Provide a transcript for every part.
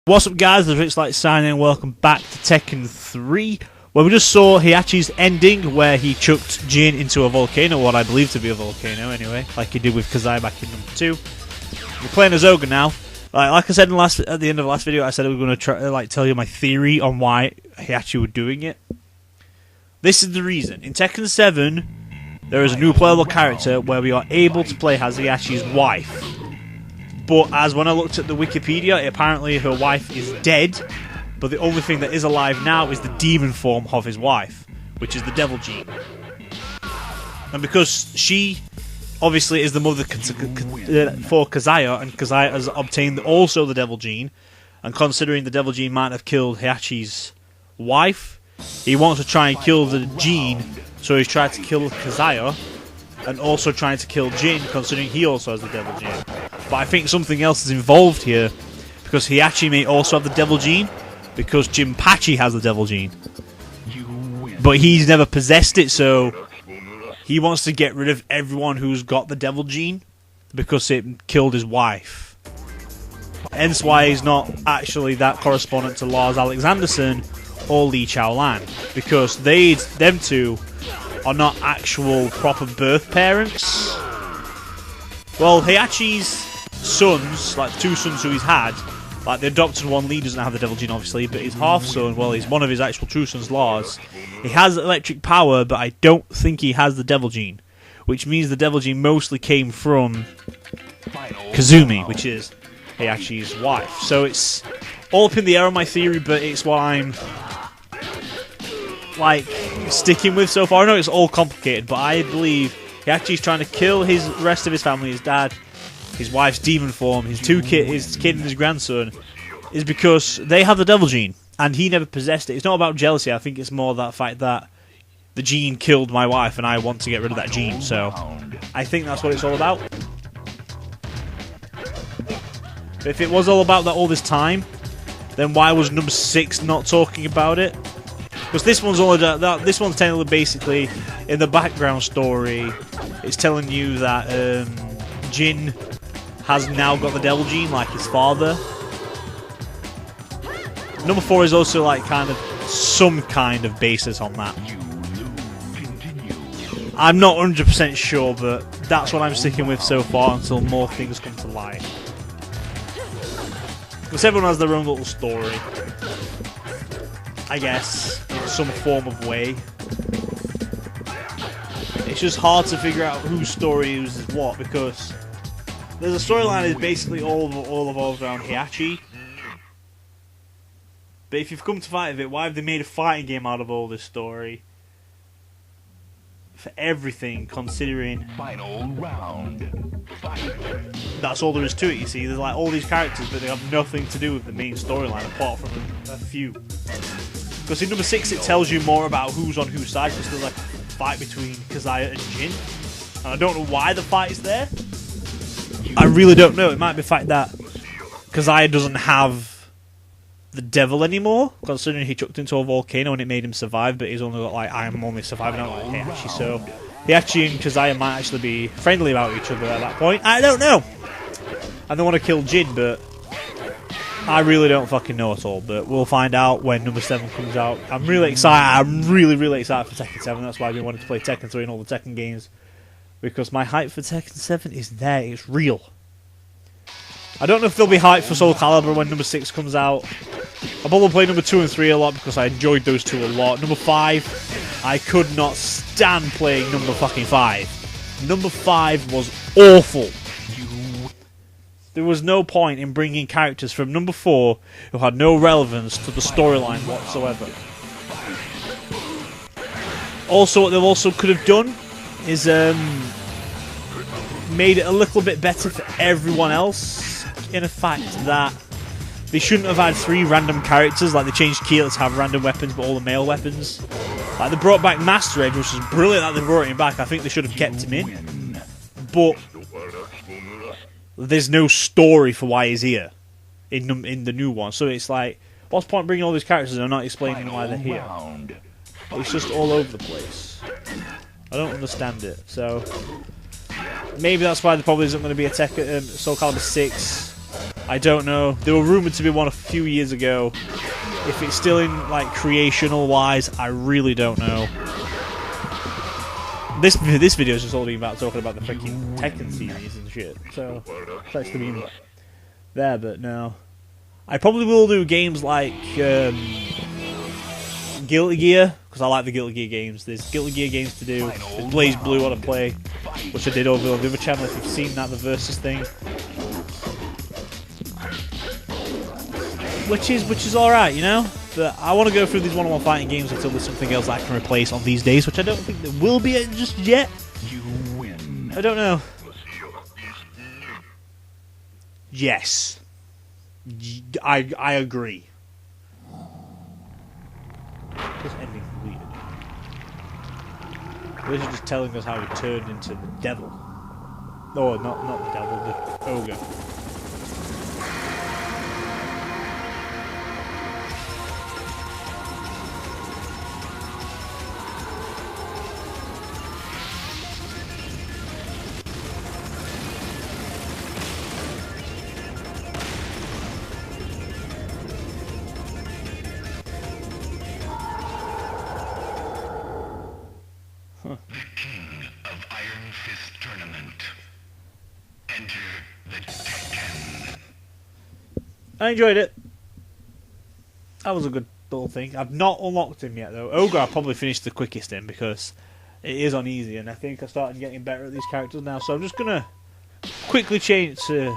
What's up guys, this is Rixxalight signing in. Welcome back to Tekken 3, where we just saw Heihachi's ending where he chucked Jin into a volcano, what I believe to be a volcano anyway, like he did with Kazai back in number 2. We're playing as Ogre now. Like I said in at the end of the last video, I said I was going to try tell you my theory on why Heihachi were doing it. This is the reason. In Tekken 7, there is a new playable character where we are able to play as Heihachi's wife. But as when I looked at the Wikipedia, apparently her wife is dead, but the only thing that is alive now is the demon form of his wife, which is the Devil Gene. And because she obviously is the mother for Kazaya, and Kazaya has obtained also the Devil Gene, and considering the Devil Gene might have killed Heihachi's wife, he wants to try and kill the Gene, so he's tried to kill Kazaya, and also trying to kill Jin, considering he also has the Devil Gene. But I think something else is involved here, because Heihachi may also have the Devil Gene, because Jinpachi has the Devil Gene. But he's never possessed it, so he wants to get rid of everyone who's got the Devil Gene, because it killed his wife. Hence why he's not actually that correspondent to Lars Alexanderson or Li Chaolan, because them two are not actual proper birth parents. Well, Heihachi's sons, like the two sons who he's had, like the adopted one, Lee doesn't have the Devil Gene obviously, but his half son, well, he's one of his actual true sons, Lars. He has electric power, but I don't think he has the Devil Gene, which means the Devil Gene mostly came from Kazumi, which is Heihachi's wife. So it's all up in the air on my theory, but it's what I'm like sticking with so far. I know it's all complicated, but I believe Heihachi's trying to kill his rest of his family, his dad, his wife's demon form, his kid and his grandson, is because they have the Devil Gene and he never possessed it. It's not about jealousy. I think it's more that fact that the gene killed my wife and I want to get rid of that gene. So I think that's what it's all about. But if it was all about that all this time, then why was number 6 not talking about it? Because this one's telling you basically in the background story, it's telling you that Jin has now got the Devil Gene like his father. Number 4 is also like some kind of basis on that. I'm not 100% sure, but that's what I'm sticking with so far until more things come to light. Because everyone has their own little story, I guess, in some form of way. It's just hard to figure out whose story is what, because there's a storyline that is basically all evolved around Heihachi. But if you've come to fight of it, why have they made a fighting game out of all this story? For everything, considering final round. That's all there is to it, you see. There's like all these characters, but they have nothing to do with the main storyline apart from a few. Because in number 6 it tells you more about who's on whose side, because there's like a fight between Kazaya and Jin. And I don't know why the fight is there. I really don't know. It might be the fact that Kazaya doesn't have the devil anymore, considering he chucked into a volcano and it made him survive, but he's only got like, I'm only surviving out like Heihachi, so Heihachi and Kazaya might actually be friendly about each other at that point. I don't know. And they want to kill Jin, but I really don't fucking know at all, but we'll find out when number 7 comes out. I'm really excited. I'm really excited for Tekken 7. That's why I've been wanting to play Tekken 3 and all the Tekken games, because my hype for Tekken 7 is there. It's real. I don't know if there'll be hype for Soul Calibur when number 6 comes out. I'll probably play number 2 and 3 a lot because I enjoyed those two a lot. Number 5, I could not stand playing number fucking 5. Number 5 was awful. There was no point in bringing characters from number 4 who had no relevance to the storyline whatsoever. Also, what they also could have done is made it a little bit better for everyone else, in a fact that they shouldn't have had 3 random characters. Like they changed Keela to have random weapons, but all the male weapons. Like they brought back Master Edge, which was brilliant that they brought him back. I think they should have kept him in. But there's no story for why he's here in the new one. So it's like, what's the point bringing all these characters and not explaining why they're here? It's just all over the place. I don't understand it. So maybe that's why there probably isn't going to be a Soul Calibur 6. I don't know. They were rumoured to be one a few years ago. If it's still in, like, creational wise, I really don't know. This video is just all about talking about the freaking Tekken series and shit. So, that's to be there, but no. I probably will do games like Guilty Gear, because I like the Guilty Gear games. There's Guilty Gear games to do. There's Blaze Blue I want to play, which I did over on the other channel if you've seen that, the Versus thing. Which is alright, you know? But I want to go through these one-on-one fighting games until there's something else I can replace on these days, which I don't think there will be just yet. You win. I don't know. Yes. I agree. This ending weird. This is just telling us how he turned into the devil. Oh, not the devil, the ogre. The King of Iron Fist Tournament. Enter the Tekken. I enjoyed it. That was a good little thing. I've not unlocked him yet though. Ogre I'll probably finish the quickest in because it is on easy, and I think I started getting better at these characters now. So I'm just gonna quickly change to,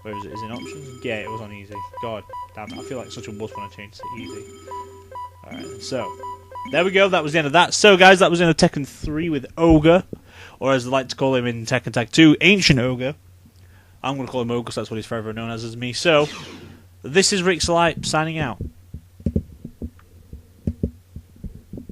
where is it? Is it in options? Yeah, it was on easy. God damn it! I feel like such a wuss when I change to easy. All right, so there we go. That was the end of that. So guys, that was in Tekken 3 with Ogre, or as I like to call him in Tekken Tag 2, Ancient Ogre. I'm going to call him Ogre because that's what he's forever known as me. So, this is Rixxalight signing out.